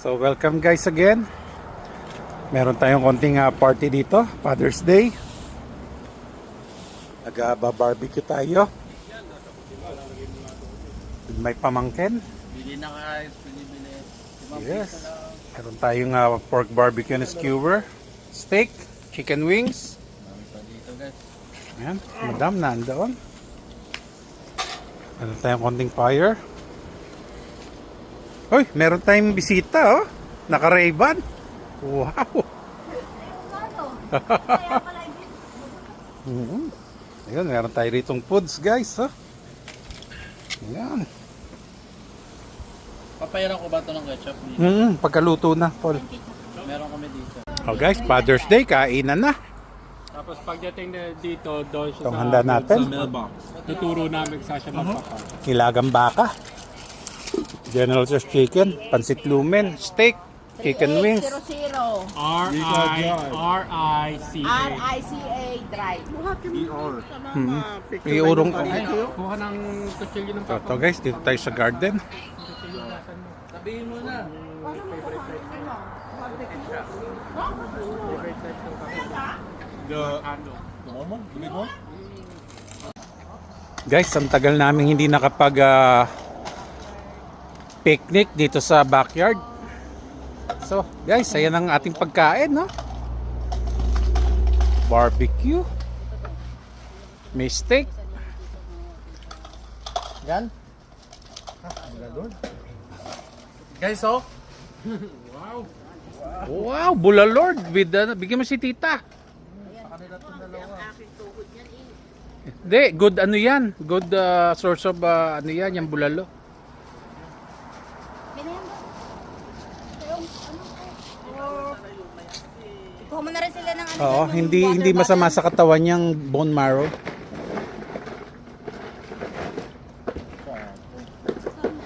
So welcome guys again. Meron tayong konting party dito, Father's Day. Nag-barbecue tayo. May pamangkin. Bili na guys, bili. Yes. Meron tayong pork barbecue na skewer, steak, chicken wings. Dami pa dito guys. Ayan, madam, nandoon. Meron tayong konting fire. Hoy, meron tayong bisita, oh. Naka-Ray-Ban. Wow. Ayun, meron tayo ritong foods, guys, oh. Ayan. Papayaran ko ba ito ng ketchup? Pagkaluto na, Paul. Meron kami dito. Oh, guys, Father's Day, kainan na. Tapos pagdating na dito, doon siya Itong handa natin. sa mailbox. Tuturo namin sa siya magpapa. Nilagang baka. General Tso's chicken, pansit lumen, steak, chicken wings. 3800 R-I-C-A. RICA Drive. Iurong ko. Kuha ng kutsilyo ng So, papa. ito guys, dito tayo sa garden. Sabihin mo na. Guys, ang tagal namin hindi nakapag picnic dito sa backyard. So, guys, ayan ang ating pagkain, no? Barbecue. May steak. Yan. Guys, oh. Wow, bulalord with bigyan mo si tita. Hindi, good ano yan. Good source of ano yan, yung bulalo. Kuha mo na rin sila ng ano. Oo, ng hindi water hindi masama bottle. sa katawan yung bone marrow.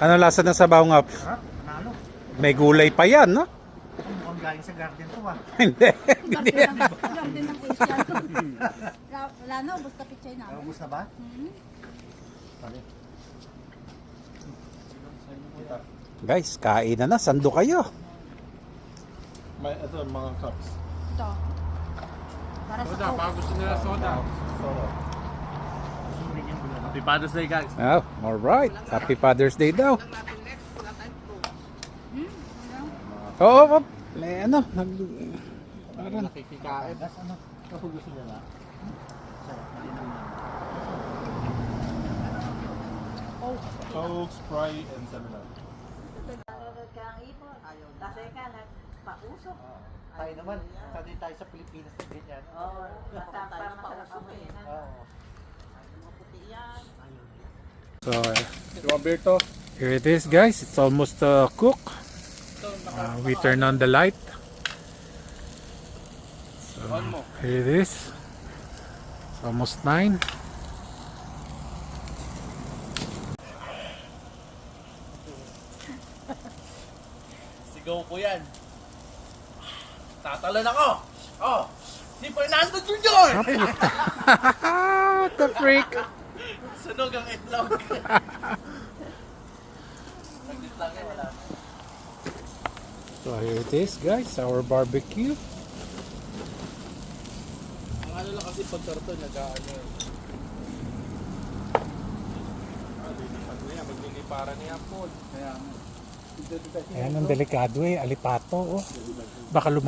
Ano lasa ng sabaw nga? May gulay pa yan, no? Mukhang galing sa garden to ah. Hindi. Garden ng Asian. Wala na, basta pichay namin. Ubus na ba? Guys, kain na, sando kayo. May ito mga cups. Ito. Para sa Soda, Coke. baka gusto nila soda. Happy Father's Day guys. Oh, all right. Happy Father's Day daw. Oo, may ano, parang Nakikikain. Gas ano? Kapag gusto nila. Sarap na din naman. Coke, Sprite, and 7-Up. Tayo naman, sanay tayo sa Pilipinas na ganyan. Oo. so here it is guys. It's almost cooked. We turn on the light. So here it is. It's almost 9. Sigaw ko yan. Tatalon ako! Oh! Si Fernando Jr.! What the freak? Sunog ang itlog. Nagdit lang yan, wala. So here it is guys, our barbecue. Ang ano lang kasi pagkarto, nag-ano eh. Magliliparan niya po. Kaya, Ayan ang delikado alipato. Oh. Baka